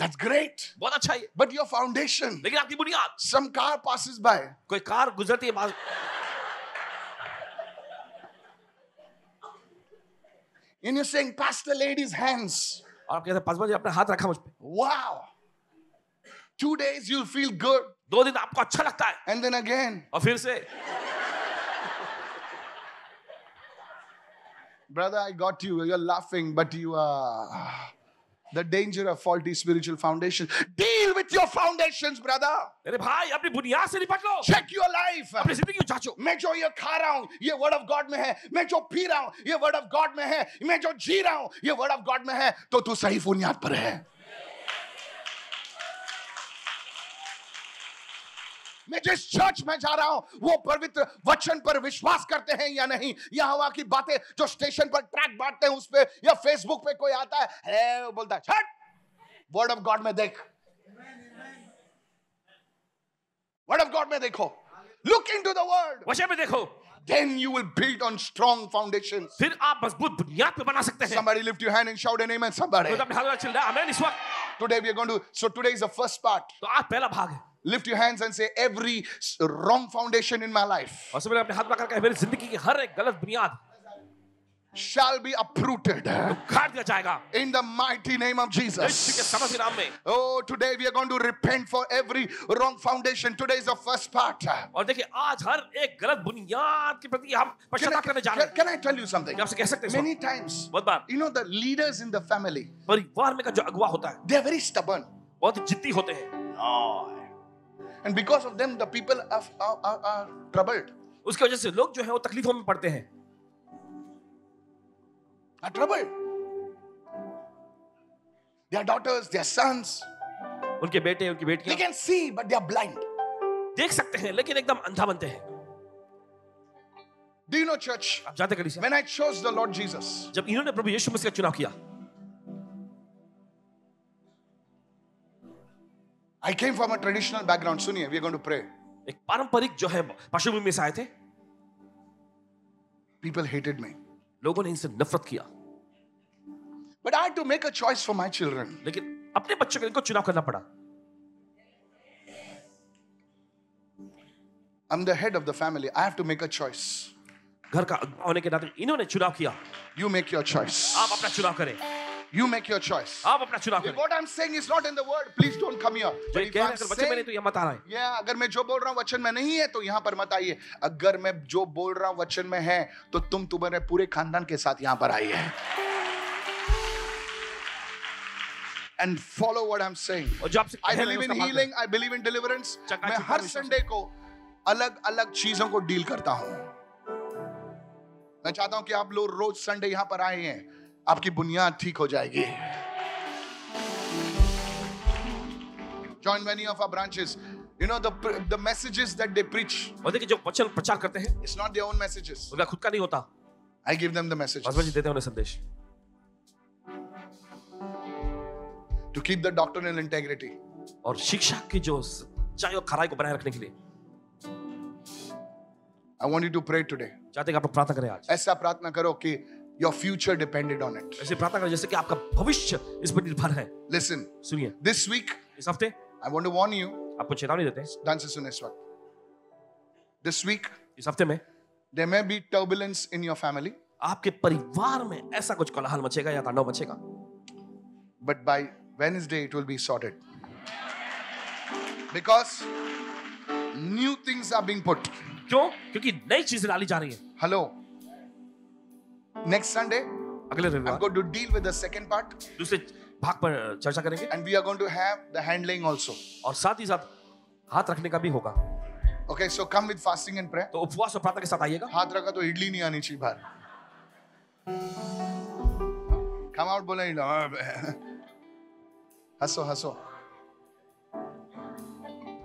S1: That's great.
S2: बहुत अच्छा है,
S1: But your foundation,
S2: लेकिन आपकी बुनियाद,
S1: some car passes by.
S2: कोई कार गुजरती है बाहर,
S1: And you're saying, Pastor, laid his hands.
S2: और आप कहते हैं पासवान जी आपने हाथ रखा मुझ पे.
S1: Wow. 2 days you'll feel good.
S2: 2 दिन आपको अच्छा लगता है,
S1: And then again,
S2: और फिर से
S1: brother, I got you. You're laughing, but you are. The danger of faulty spiritual foundations. Deal with your foundations, brother.
S2: मेरे भाई अपनी बुनियाद से निपट लो,
S1: Check your life.
S2: अपनी जिंदगी को जांचो।
S1: मैं जो ये खा रहा हूं ये वर्ड ऑफ गॉड में है, मैं जो पी रहा हूं ये वर्ड ऑफ गॉड में है, मैं जो जी रहा हूं ये वर्ड ऑफ गॉड में है, तो तू सही बुनियाद पर है। मैं जिस चर्च में जा रहा हूं वो पवित्र वचन पर विश्वास करते हैं या नहीं, या हवा की बातें जो स्टेशन पर ट्रैक बांटते हैं उस पे, या फेसबुक पे कोई आता है वो बोलता है छट, वर्ड ऑफ गॉड में देख, वर्ड ऑफ गॉड में देखो, लुक इनटू द वर्ड,
S2: वचन में देखो,
S1: then you will build on strong foundations.
S2: फिर आप मजबूत बुनियाद पे बना सकते हैं।
S1: Somebody lift your hand and shout an amen, somebody.
S2: तो अपने हाथ में चिल्ला आमीन इस वक्त।
S1: Today we are going to, so today is the first part.
S2: तो आज पहला भाग है।
S1: Lift your hands and say every wrong foundation in my life
S2: और सब अपने हाथ में करके मेरी जिंदगी की हर एक गलत बुनियाद
S1: shall be uprooted
S2: काट दिया जाएगा
S1: in the mighty name of
S2: यीशु के
S1: Jesus.
S2: समर्थी नाम में।
S1: Oh, today we are going to repent for every wrong foundation. Today is the first part.
S2: और देखिए आज हर एक गलत बुनियाद के प्रति हम पश्चाताप करने जा रहे हैं।
S1: Can I tell you something?
S2: क्या आपसे कह सकते हैं
S1: Many times,
S2: बहुत बार
S1: you know, the leaders in the family,
S2: परिवार में का जो अगुवा होता है
S1: they are very stubborn.
S2: बहुत ही जिद्दी होते हैं
S1: And because of them, the people are troubled.
S2: उसकी वजह से लोग जो है वो तकलीफों में पड़ते हैं
S1: Are troubled. Their daughters, their sons,
S2: उनके बेटे उनकी
S1: they
S2: बेटियां
S1: can see, but they are blind.
S2: देख सकते हैं लेकिन एकदम अंधा बनते हैं।
S1: Do you know, church?
S2: आप जानते हैं कलीसिया
S1: When I chose the Lord Jesus,
S2: जब इन्होंने प्रभु यीशु मसीह का चुनाव किया
S1: I came from a traditional background. Suniye, we are going to pray.
S2: एक पारंपरिक जो है पृष्ठभूमि में से आए थे।
S1: People hated me.
S2: लोगों ने इनसे नफरत किया
S1: But I had to make a choice for my children.
S2: लेकिन अपने बच्चों के इनको चुनाव करना पड़ा।
S1: I'm the head of the family. I have to make a choice.
S2: घर का अगुवा होने के नाते इन्होंने चुनाव किया।
S1: You make your choice.
S2: आप अपना चुनाव करें,
S1: You make your choice.
S2: आप अपना चुनाव
S1: If
S2: करें।
S1: what I'm saying is not in the word, please don't come here.
S2: जो
S1: But
S2: ये
S1: if
S2: कह रहे
S1: I'm
S2: हैं अगर वचन में नहीं
S1: saying,
S2: तो ये मत आना है।
S1: yeah, अगर मैं जो बोल रहा हूँ वचन में नहीं है तो यहाँ पर मत आइए। अगर मैं जो बोल रहा हूँ वचन में है तो तुम तुम्हारे पूरे खानदान के साथ यहाँ पर आइए। And follow what I'm saying.
S2: और जो आपसे
S1: I
S2: कह रहे हैं
S1: believe in
S2: उसका पालन
S1: healing. I believe in deliverance.
S2: चकाचक
S1: मैं हर
S2: विश्वास
S1: संडे को अलग-अलग चीजों को डील करता हूँ। मैं चाहता हूँ कि आप लोग रोज संडे यहाँ पर आए हैं, आपकी बुनियाद ठीक हो जाएगी। Join many of our branches. You know the messages that they preach.
S2: और देखिए जो वचन प्रचार करते हैं
S1: It's not their own messages.
S2: उनका खुद का नहीं होता,
S1: I give them the
S2: बस
S1: messages
S2: वही देते हैं उन्हें संदेश
S1: to keep the doctrinal integrity.
S2: और शिक्षा की जो सच्चाई और खराई को बनाए रखने के लिए।
S1: I want you to pray today.
S2: चाहते हैं कि आप लोग प्रार्थना करें आज,
S1: ऐसा प्रार्थना करो कि your future depended on it.
S2: ऐसे प्रार्थना करें जैसे कि आपका भविष्य इस पर निर्भर है।
S1: Listen,
S2: सुनिए,
S1: this week
S2: इस हफ्ते
S1: I want to warn you.
S2: आपको चेतावनी देते हैं,
S1: ध्यान से सुने इस वक्त. This week
S2: इस हफ्ते में
S1: there may be turbulence in your family,
S2: आपके परिवार में ऐसा कुछ कोलाहल मचेगा या तांडव मचेगा,
S1: but by Wednesday it will be sorted. Because new things are being put.
S2: क्यों? क्योंकि नई चीजें डाली जा रही हैं।
S1: Hello. Next Sunday
S2: अगले
S1: I'm
S2: रविवार
S1: going to deal with the second part
S2: दूसरे भाग पर चर्चा करेंगे
S1: and we are going to have the handling also.
S2: और साथ ही साथ हाथ रखने का भी होगा।
S1: Okay, so come with fasting and prayer.
S2: तो उपवास और प्रार्थना के साथ आइएगा।
S1: हाथ रखा तो इडली नहीं आनी चाहिए बाहर। Come out बोला इडली। हंसो हंसो।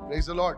S1: Praise the Lord.